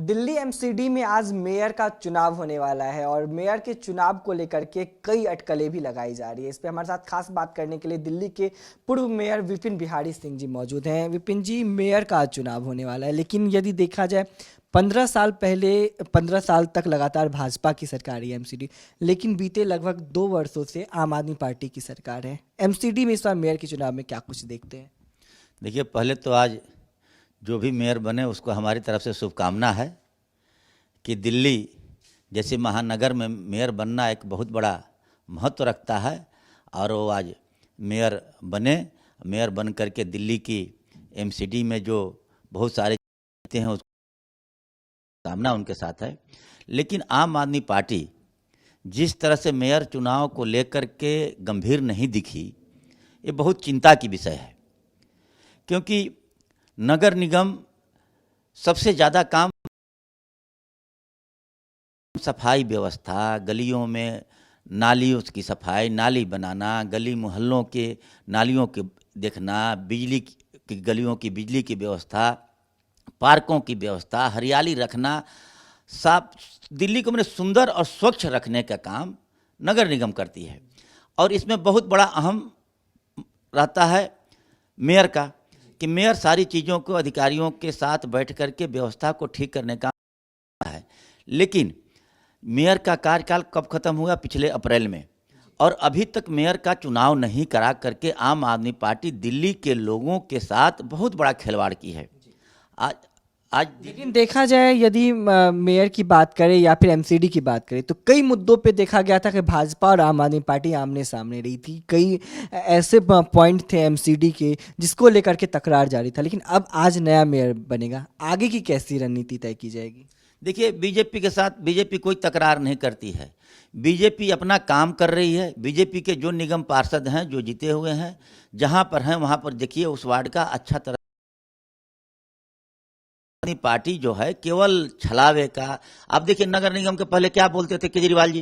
Delhi MCD में आज mayor का चुनाव होने वाला है और मेयर के चुनाव को लेकर के कई अटकलें भी लगाई जा रही है। इस पे हमारे साथ खास बात करने के लिए दिल्ली के पूर्व मेयर विपिन बिहारी सिंह जी मौजूद हैं। विपिन जी, मेयर का आज चुनाव होने वाला है, लेकिन यदि देखा जाए 15 साल पहले 15 साल तक लगातार भाजपा की सरकार है एमसीडी, लेकिन बीते लगभग 2 वर्षों से आम आदमी पार्टी की सरकार है। एमसीडी में इस बार मेयर के चुनाव में क्या कुछ देखते हैं? देखिए, पहले तो आज जो भी मेयर बने उसको हमारी तरफ से शुभकामना है कि दिल्ली जैसे महानगर में मेयर बनना एक बहुत बड़ा महत्व रखता है और वो आज मेयर बने। मेयर बन करके दिल्ली की एमसीडी में जो बहुत सारे हैं उसको कामना उनके साथ है। लेकिन आम आदमी पार्टी जिस तरह से मेयर चुनाव को लेकर के गंभीर नहीं दिखी, ये बहुत चिंता की विषय है, क्योंकि नगर निगम सबसे ज़्यादा काम सफाई व्यवस्था, गलियों में नालियों की सफाई, नाली बनाना, गली मोहल्लों के नालियों के देखना, बिजली की गलियों की बिजली की व्यवस्था, पार्कों की व्यवस्था, हरियाली रखना, साफ दिल्ली को मैंने सुंदर और स्वच्छ रखने का काम नगर निगम करती है। और इसमें बहुत बड़ा अहम रहता है मेयर का कि मेयर सारी चीज़ों को अधिकारियों के साथ बैठ कर के व्यवस्था को ठीक करने का है। लेकिन मेयर का कार्यकाल कब खत्म हुआ? पिछले अप्रैल में, और अभी तक मेयर का चुनाव नहीं करा करके आम आदमी पार्टी दिल्ली के लोगों के साथ बहुत बड़ा खिलवाड़ की है। आज लेकिन देखा जाए यदि मेयर की बात करें या फिर एमसीडी की बात करें तो कई मुद्दों पे देखा गया था कि भाजपा और आम आदमी पार्टी आमने सामने रही थी। कई ऐसे पॉइंट थे एमसीडी के जिसको लेकर के तकरार जारी था, लेकिन अब आज नया मेयर बनेगा, आगे की कैसी रणनीति तय की जाएगी? देखिए, बीजेपी के साथ बीजेपी कोई तकरार नहीं करती है। बीजेपी अपना काम कर रही है। बीजेपी के जो निगम पार्षद हैं, जो जीते हुए हैं, जहाँ पर हैं वहाँ पर देखिए उस वार्ड का अच्छा तरह पार्टी जो है केवल छलावे का। आप देखिए, नगर निगम के पहले क्या बोलते थे केजरीवाल जी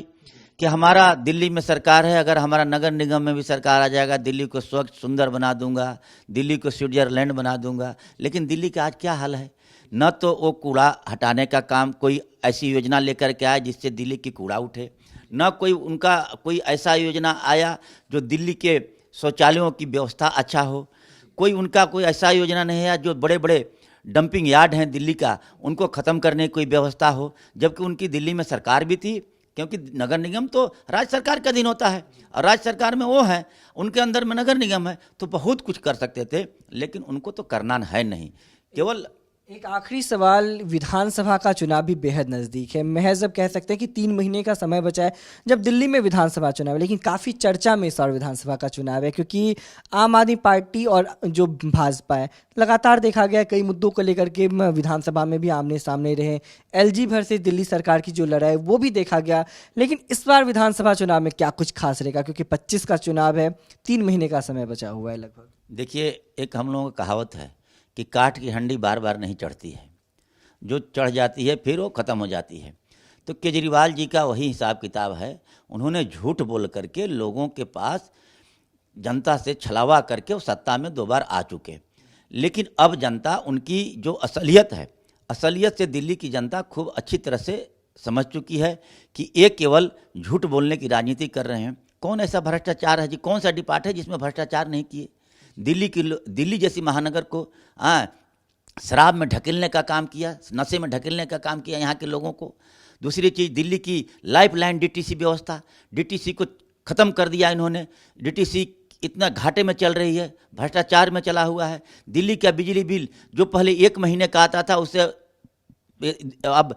कि हमारा दिल्ली में सरकार है, अगर हमारा नगर निगम में भी सरकार आ जाएगा दिल्ली को स्वच्छ सुंदर बना दूंगा, दिल्ली को स्विट्जरलैंड बना दूंगा। लेकिन दिल्ली का आज क्या हाल है? न तो वो कूड़ा हटाने का काम कोई ऐसी योजना लेकर के आया जिससे दिल्ली की कूड़ा उठे, न कोई उनका कोई ऐसा योजना आया जो दिल्ली के शौचालयों की व्यवस्था अच्छा हो, कोई उनका कोई ऐसा योजना नहीं है जो बड़े बड़े डंपिंग यार्ड हैं दिल्ली का उनको ख़त्म करने की कोई व्यवस्था हो। जबकि उनकी दिल्ली में सरकार भी थी, क्योंकि नगर निगम तो राज्य सरकार का अधीन होता है और राज्य सरकार में वो है, उनके अंदर में नगर निगम है, तो बहुत कुछ कर सकते थे, लेकिन उनको तो करना है नहीं। केवल एक आखिरी सवाल, विधानसभा का चुनाव भी बेहद नज़दीक है। महज अब कह सकते हैं कि 3 महीने का समय बचा है जब दिल्ली में विधानसभा चुनाव है, लेकिन काफ़ी चर्चा में इस बार विधानसभा का चुनाव है, क्योंकि आम आदमी पार्टी और जो भाजपा है लगातार देखा गया कई मुद्दों को लेकर के विधानसभा में भी आमने सामने रहे। एलजी भर से दिल्ली सरकार की जो लड़ाई वो भी देखा गया। लेकिन इस बार विधानसभा चुनाव में क्या कुछ खास रहेगा, क्योंकि 25 का चुनाव है, 3 महीने का समय बचा हुआ है लगभग? देखिए, एक हम लोगों का कहावत है कि काठ की हंडी बार बार नहीं चढ़ती है, जो चढ़ जाती है फिर वो ख़त्म हो जाती है। तो केजरीवाल जी का वही हिसाब किताब है। उन्होंने झूठ बोल करके लोगों के पास जनता से छलावा करके वो सत्ता में 2 बार आ चुके। लेकिन अब जनता उनकी जो असलियत है, असलियत से दिल्ली की जनता खूब अच्छी तरह से समझ चुकी है कि ये केवल झूठ बोलने की राजनीति कर रहे हैं। कौन ऐसा भ्रष्टाचार है जी, कौन सा डिपार्ट है जिसमें भ्रष्टाचार नहीं किए? दिल्ली जैसी महानगर को शराब में ढकेलने का काम किया, नशे में ढकेलने का काम किया यहाँ के लोगों को। दूसरी चीज़, दिल्ली की लाइफ लाइन डीटीसी व्यवस्था, डीटीसी को ख़त्म कर दिया इन्होंने। डीटीसी इतना घाटे में चल रही है, भ्रष्टाचार में चला हुआ है। दिल्ली का बिजली बिल जो पहले 1 महीने का आता था, उससे अब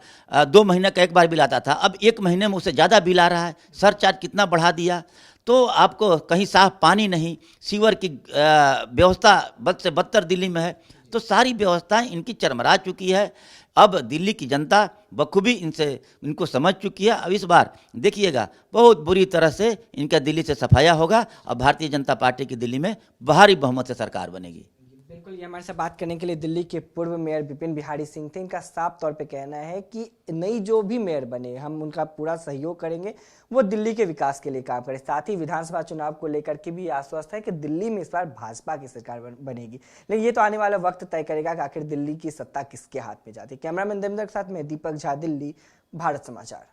2 महीने का एक बार बिल आता था, अब 1 महीने में उससे ज़्यादा बिल आ रहा है। सरचार्ज कितना बढ़ा दिया। तो आपको कहीं साफ पानी नहीं, सीवर की व्यवस्था बद से बदतर दिल्ली में है। तो सारी व्यवस्थाएं इनकी चरमरा चुकी है। अब दिल्ली की जनता बखूबी इनको समझ चुकी है। अब इस बार देखिएगा बहुत बुरी तरह से इनका दिल्ली से सफाया होगा और भारतीय जनता पार्टी की दिल्ली में भारी बहुमत से सरकार बनेगी। बिल्कुल। ये हमारे साथ बात करने के लिए दिल्ली के पूर्व मेयर विपिन बिहारी सिंह थे। इनका साफ तौर पे कहना है कि नई जो भी मेयर बने हम उनका पूरा सहयोग करेंगे, वो दिल्ली के विकास के लिए काम करें। साथ ही विधानसभा चुनाव को लेकर के भी आश्वस्त है कि दिल्ली में इस बार भाजपा की सरकार बनेगी। लेकिन ये तो आने वाला वक्त तय करेगा कि आखिर दिल्ली की सत्ता किसके हाथ में जाती है। कैमरामैन देवेंद्र के साथ में दीपक झा, दिल्ली, भारत समाचार।